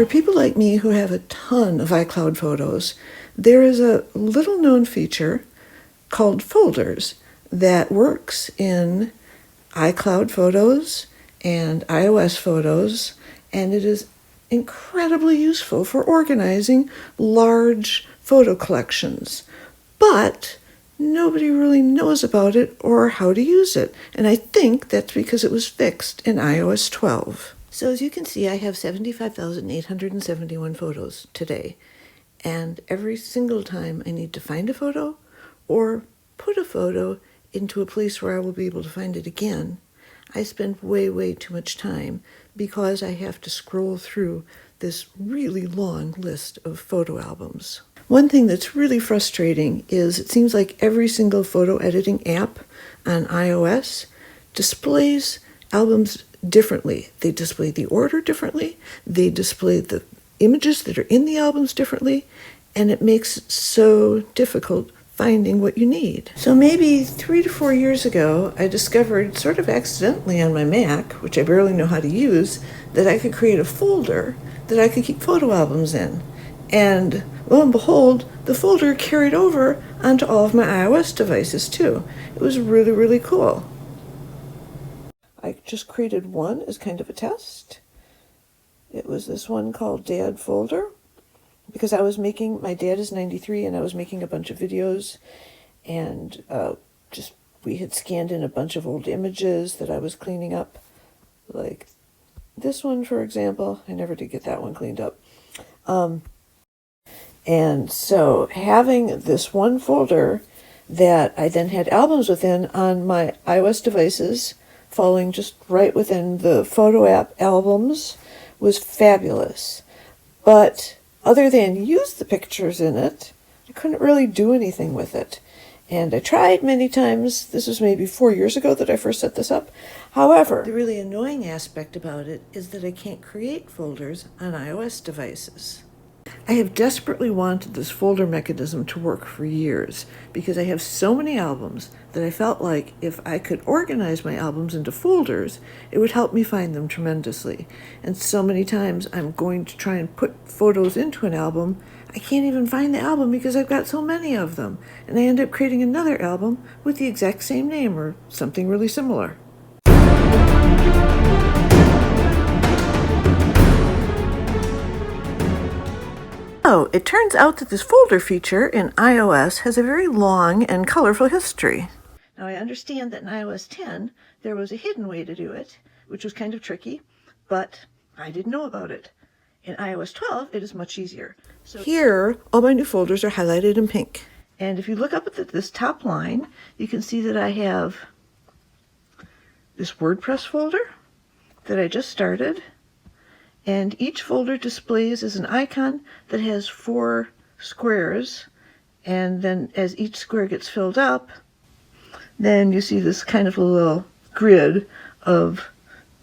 For people like me who have a ton of iCloud photos, there is a little known feature called folders that works in iCloud photos and iOS photos, and it is incredibly useful for organizing large photo collections. But nobody really knows about it or how to use it, and I think that's because it was fixed in iOS 12. So as you can see, I have 75,871 photos today, and every single time I need to find a photo or put a photo into a place where I will be able to find it again, I spend way too much time because I have to scroll through this really long list of photo albums. One thing that's really frustrating is it seems like every single photo editing app on iOS displays albums differently. They display the order differently, they display the images that are in the albums differently, and it makes it so difficult finding what you need. So maybe 3 to 4 years ago, I discovered sort of accidentally on my Mac, which I barely know how to use, that I could create a folder that I could keep photo albums in. And lo and behold, the folder carried over onto all of my iOS devices too. It was really cool. I just created one as kind of a test. It was this one called Dad Folder, because I was making, my dad is 93 and I was making a bunch of videos, and we had scanned in a bunch of old images that I was cleaning up. Like this one, for example. I never did get that one cleaned up. And so having this one folder that I then had albums within on my iOS devices, falling just right within the photo app albums, was fabulous. But other than use the pictures in it, I couldn't really do anything with it. And I tried many times. This was maybe 4 years ago that I first set this up. However, the really annoying aspect about it is that I can't create folders on iOS devices. I have desperately wanted this folder mechanism to work for years because I have so many albums that I felt like if I could organize my albums into folders, it would help me find them tremendously. And so many times I'm going to try and put photos into an album, I can't even find the album because I've got so many of them. And I end up creating another album with the exact same name or something really similar. So it turns out that this folder feature in iOS has a very long and colorful history. Now I understand that in iOS 10 there was a hidden way to do it, which was kind of tricky, but I didn't know about it. In iOS 12 it is much easier. So here all my new folders are highlighted in pink. And if you look up at this top line, you can see that I have this WordPress folder that I just started. And each folder displays as an icon that has 4 squares, and then as each square gets filled up, then you see this kind of a little grid of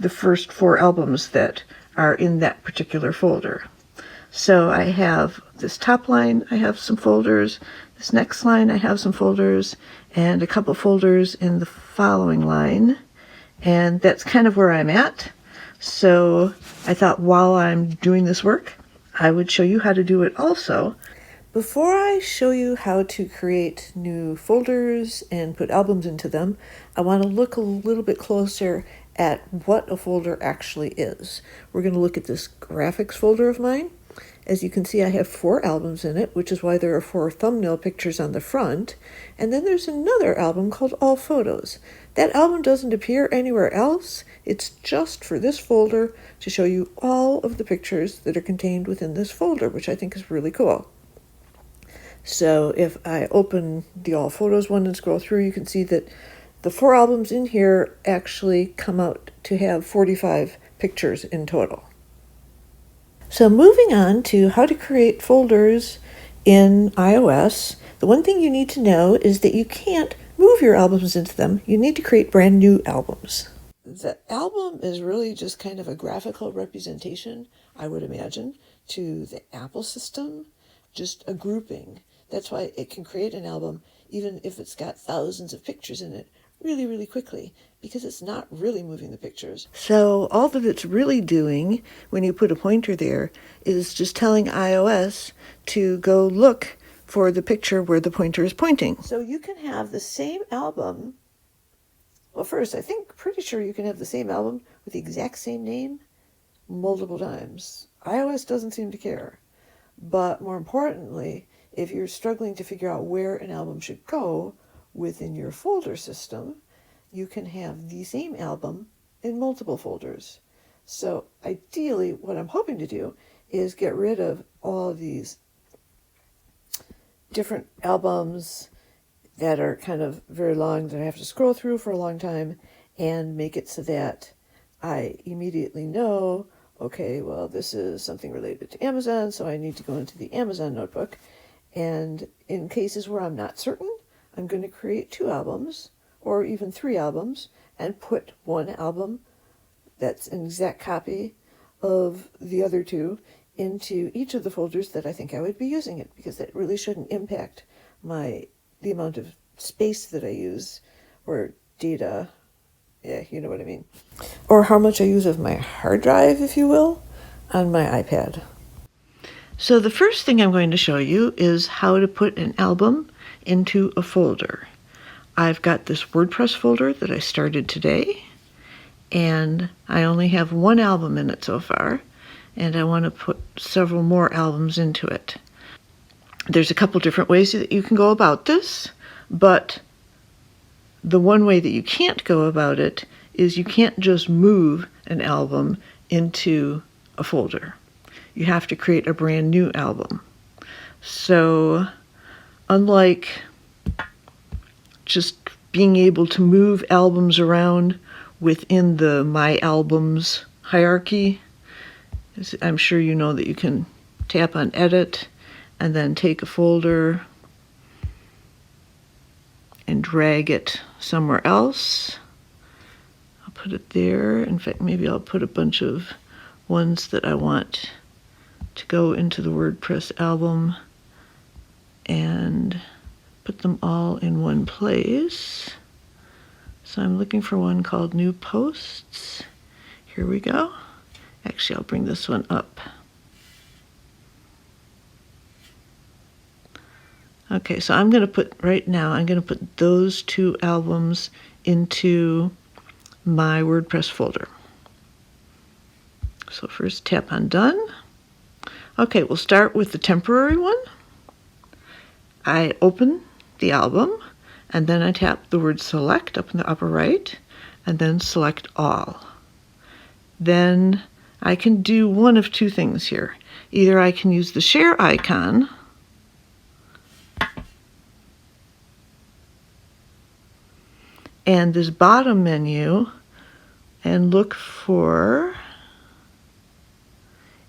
the first 4 albums that are in that particular folder. So I have this top line, I have some folders, this next line I have some folders, and a couple folders in the following line, and that's kind of where I'm at. So I thought while I'm doing this work, I would show you how to do it also. Before I show you how to create new folders and put albums into them, I want to look a little bit closer at what a folder actually is. We're going to look at this graphics folder of mine. As you can see, I have 4 albums in it, which is why there are 4 thumbnail pictures on the front. And then there's another album called All Photos. That album doesn't appear anywhere else. It's just for this folder to show you all of the pictures that are contained within this folder, which I think is really cool. So if I open the All Photos one and scroll through, you can see that the 4 albums in here actually come out to have 45 pictures in total. So moving on to how to create folders in iOS, the one thing you need to know is that you can't move your albums into them. You need to create brand new albums. The album is really just kind of a graphical representation, I would imagine, to the Apple system, just a grouping. That's why it can create an album even if it's got thousands of pictures in it really, really quickly because it's not really moving the pictures. So all that it's really doing when you put a pointer there is just telling iOS to go look for the picture where the pointer is pointing. So you can have the same album. Well, first, pretty sure you can have the same album with the exact same name multiple times. iOS doesn't seem to care. But more importantly, if you're struggling to figure out where an album should go within your folder system, you can have the same album in multiple folders. So ideally, what I'm hoping to do is get rid of all of these different albums that are kind of very long that I have to scroll through for a long time and make it so that I immediately know, okay, well, this is something related to Amazon, so I need to go into the Amazon notebook. And in cases where I'm not certain, I'm going to create 2 albums or even 3 albums and put one album that's an exact copy of the other 2 into each of the folders that I think I would be using it, because that really shouldn't impact the amount of space that I use or data. Yeah, you know what I mean. Or how much I use of my hard drive, if you will, on my iPad. So the first thing I'm going to show you is how to put an album into a folder. I've got this WordPress folder that I started today, and I only have 1 album in it so far, and I want to put several more albums into it. There's a couple different ways that you can go about this, but the one way that you can't go about it is you can't just move an album into a folder. You have to create a brand new album. So unlike just being able to move albums around within the My Albums hierarchy, I'm sure you know that you can tap on Edit and then take a folder and drag it somewhere else. I'll put it there. In fact, maybe I'll put a bunch of ones that I want to go into the WordPress album and put them all in one place. So I'm looking for one called New Posts. Here we go. Actually, I'll bring this one up. Okay, so I'm going to put those 2 albums into my WordPress folder. So first tap on Done. Okay, we'll start with the temporary one. I open the album, and then I tap the word Select up in the upper right, and then Select All. Then I can do one of 2 things here. Either I can use the share icon, and this bottom menu, and look for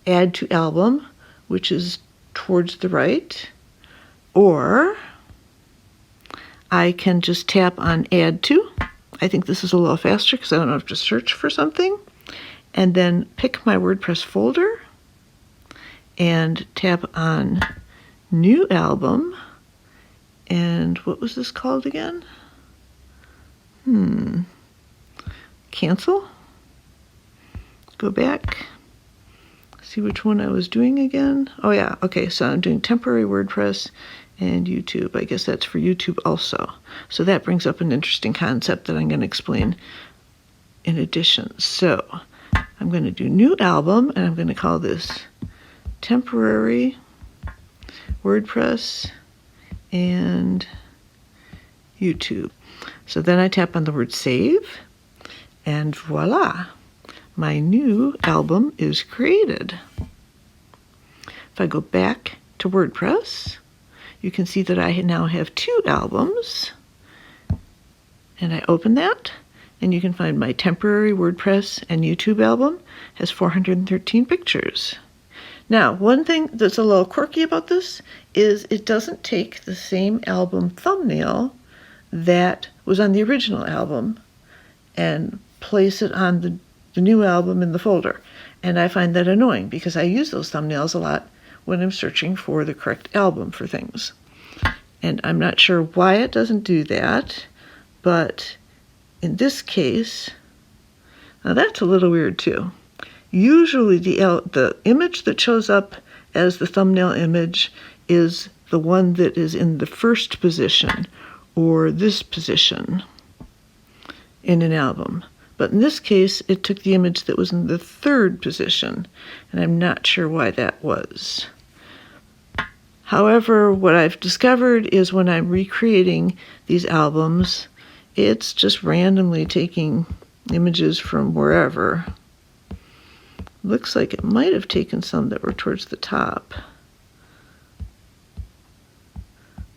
Add to Album, which is towards the right, or I can just tap on Add to. I think this is a little faster because I don't have to search for something, and then pick my WordPress folder and tap on New Album. And what was this called again? Cancel. Go back. See which one I was doing again. Oh yeah, okay, so I'm doing temporary WordPress and YouTube. I guess that's for YouTube also. So that brings up an interesting concept that I'm going to explain in addition. So I'm going to do New Album, and I'm going to call this Temporary WordPress and YouTube. So then I tap on the word Save, and voila, my new album is created. If I go back to WordPress, you can see that I now have 2 albums, and I open that, and you can find my temporary WordPress and YouTube album has 413 pictures. Now, one thing that's a little quirky about this is it doesn't take the same album thumbnail that was on the original album and place it on the new album in the folder. And I find that annoying because I use those thumbnails a lot when I'm searching for the correct album for things. And I'm not sure why it doesn't do that, but in this case, now that's a little weird too. Usually the image that shows up as the thumbnail image is the one that is in the first position or this position in an album. But in this case, it took the image that was in the third position, and I'm not sure why that was. However, what I've discovered is when I'm recreating these albums, it's just randomly taking images from wherever. Looks like it might have taken some that were towards the top,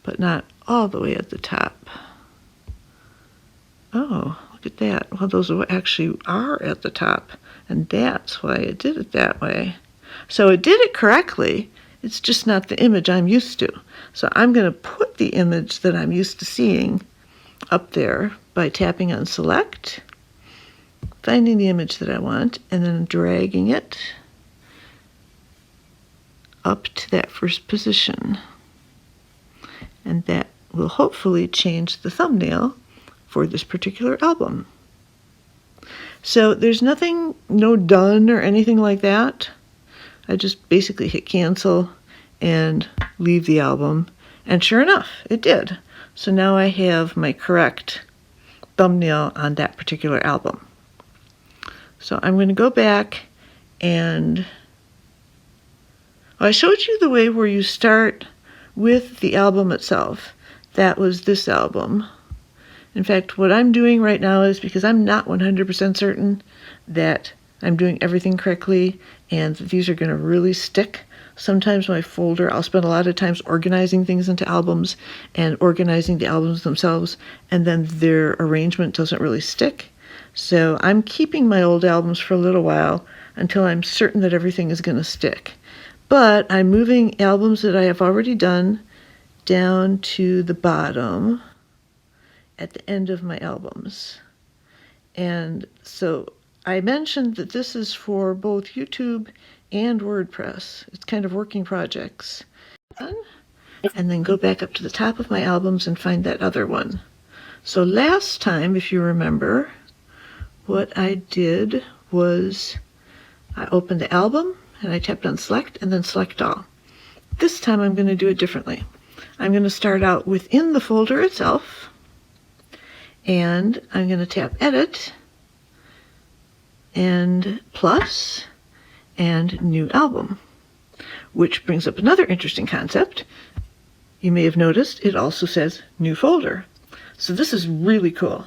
but not all the way at the top. Oh, look at that. Well, those actually are at the top, and that's why it did it that way. So it did it correctly. It's just not the image I'm used to. So I'm going to put the image that I'm used to seeing up there by tapping on Select, finding the image that I want, and then dragging it up to that first position. And that will hopefully change the thumbnail for this particular album. So there's nothing, no done or anything like that. I just basically hit cancel and leave the album. And sure enough, it did. So now I have my correct thumbnail on that particular album. So I'm going to go back and I showed you the way where you start with the album itself. That was this album. In fact, what I'm doing right now is, because I'm not 100% certain that I'm doing everything correctly and that these are going to really stick. Sometimes my folder, I'll spend a lot of times organizing things into albums and organizing the albums themselves, and then their arrangement doesn't really stick. So I'm keeping my old albums for a little while until I'm certain that everything is going to stick. But I'm moving albums that I have already done down to the bottom at the end of my albums. And so I mentioned that this is for both YouTube and WordPress. It's kind of working projects. And then go back up to the top of my albums and find that other one. So last time, if you remember, what I did was I opened the album and I tapped on Select and then Select All. This time I'm going to do it differently. I'm going to start out within the folder itself, and I'm going to tap Edit and Plus and New Album, which brings up another interesting concept. You may have noticed it also says New Folder. So this is really cool.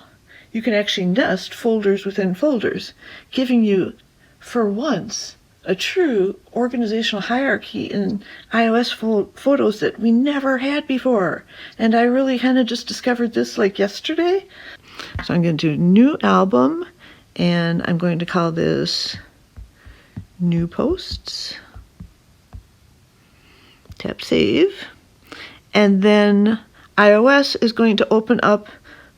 You can actually nest folders within folders, giving you, for once, a true organizational hierarchy in iOS photos that we never had before. And I really kind of just discovered this like yesterday. So I'm going to do New Album, and I'm going to call this New Posts. Tap Save. And then iOS is going to open up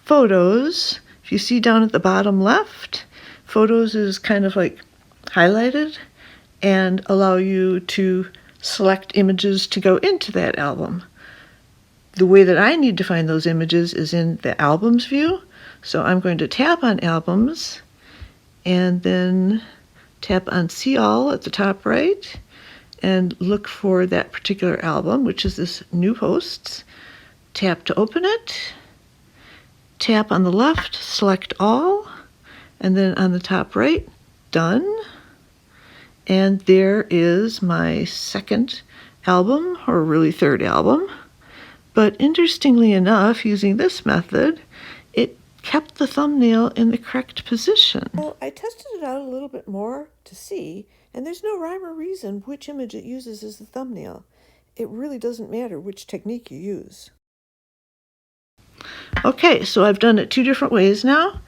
Photos. If you see down at the bottom left, Photos is kind of like highlighted and allow you to select images to go into that album. The way that I need to find those images is in the Albums view. So I'm going to tap on Albums and then tap on See All at the top right and look for that particular album, which is this New Posts. Tap to open it. Tap on the left, select All, and then on the top right, Done. And there is my second album, or really third album. But interestingly enough, using this method, it kept the thumbnail in the correct position. Well, I tested it out a little bit more to see, and there's no rhyme or reason which image it uses as the thumbnail. It really doesn't matter which technique you use. Okay, so I've done it two different ways now,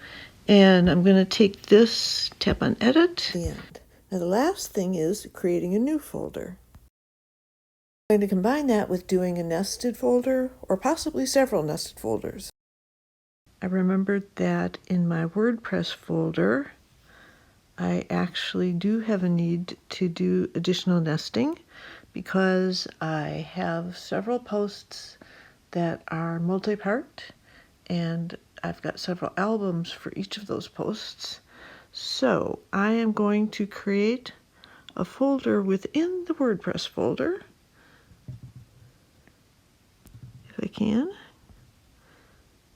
and I'm going to take this, tap on Edit, the end. Now the last thing is creating a new folder. I'm going to combine that with doing a nested folder, or possibly several nested folders. I remembered that in my WordPress folder, I actually do have a need to do additional nesting because I have several posts that are multi-part, and I've got several albums for each of those posts. So I am going to create a folder within the WordPress folder, if I can,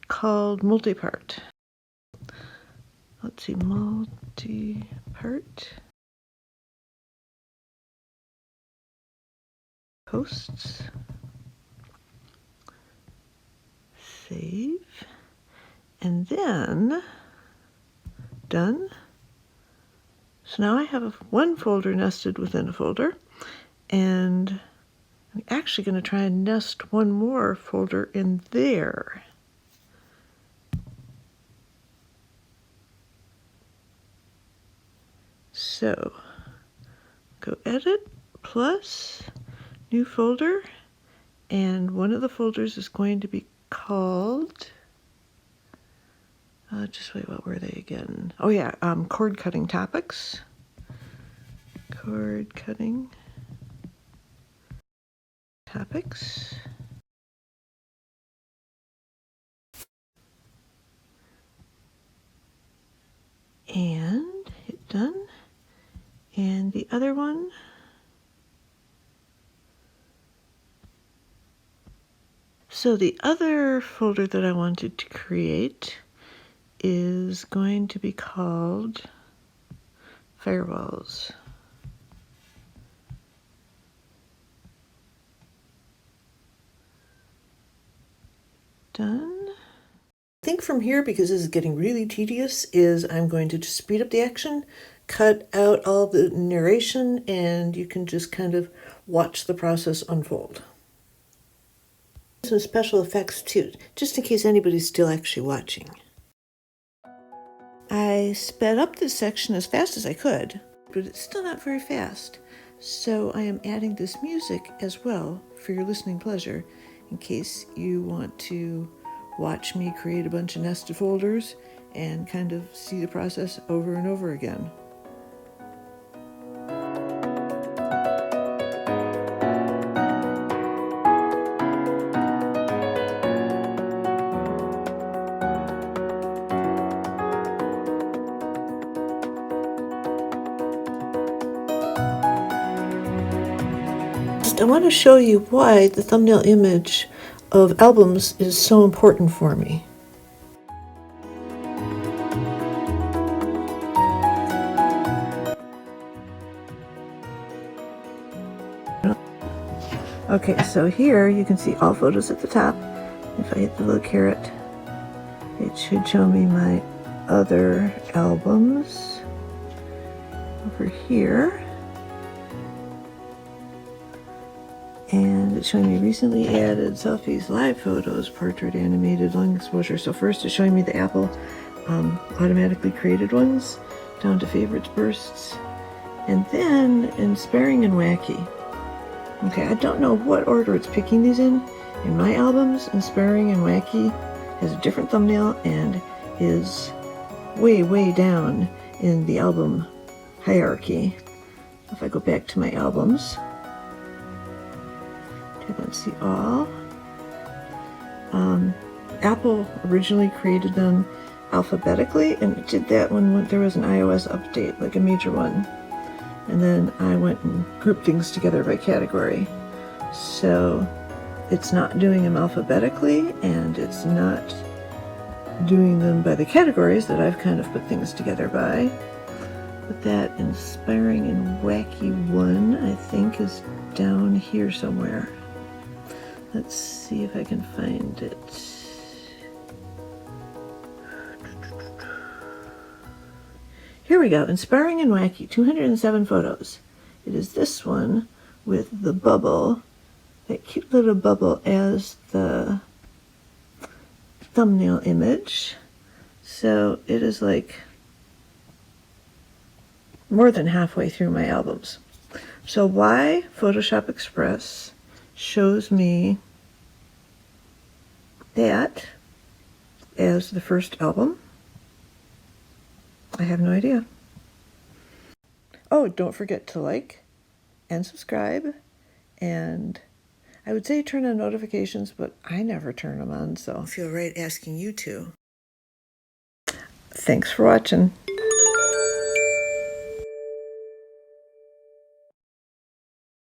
called multipart. Let's see, multipart posts. Save. And then, done. So now I have one folder nested within a folder, and I'm actually going to try and nest one more folder in there. So, go Edit, plus, New Folder, and one of the folders is going to be called, just wait, what were they again? Oh yeah, cord cutting topics. Cord cutting topics. And hit done. And the other one, so the other folder that I wanted to create is going to be called Firewalls. Done. I think from here, because this is getting really tedious, is I'm going to just speed up the action, cut out all the narration, and you can just kind of watch the process unfold. Some special effects too, just in case anybody's still actually watching. I sped up this section as fast as I could, but it's still not very fast. So I am adding this music as well for your listening pleasure, in case you want to watch me create a bunch of nested folders and kind of see the process over and over again. I want to show you why the thumbnail image of albums is so important for me. Okay, so here you can see all photos at the top. If I hit the little caret, it should show me my other albums over here. And it's showing me recently added selfies, live photos, portrait, animated, long exposure. So first it's showing me the Apple automatically created ones, down to favorites, bursts, and then inspiring and wacky. Okay, I don't know what order it's picking these in. In my albums, inspiring and wacky has a different thumbnail and is way, way down in the album hierarchy. If I go back to my albums, let's see all. Apple originally created them alphabetically, and it did that when there was an iOS update, like a major one. And then I went and grouped things together by category. So it's not doing them alphabetically, and it's not doing them by the categories that I've kind of put things together by. But that inspiring and wacky one, I think, is down here somewhere. Let's see if I can find it. Here we go, inspiring and wacky, 207 photos. It is this one with the bubble, that cute little bubble as the thumbnail image. So it is like more than halfway through my albums. So why Photoshop Express shows me that as the first album, I have no idea. Oh, don't forget to like and subscribe, and I would say turn on notifications, but I never turn them on, so I feel right asking you to. Thanks for watching.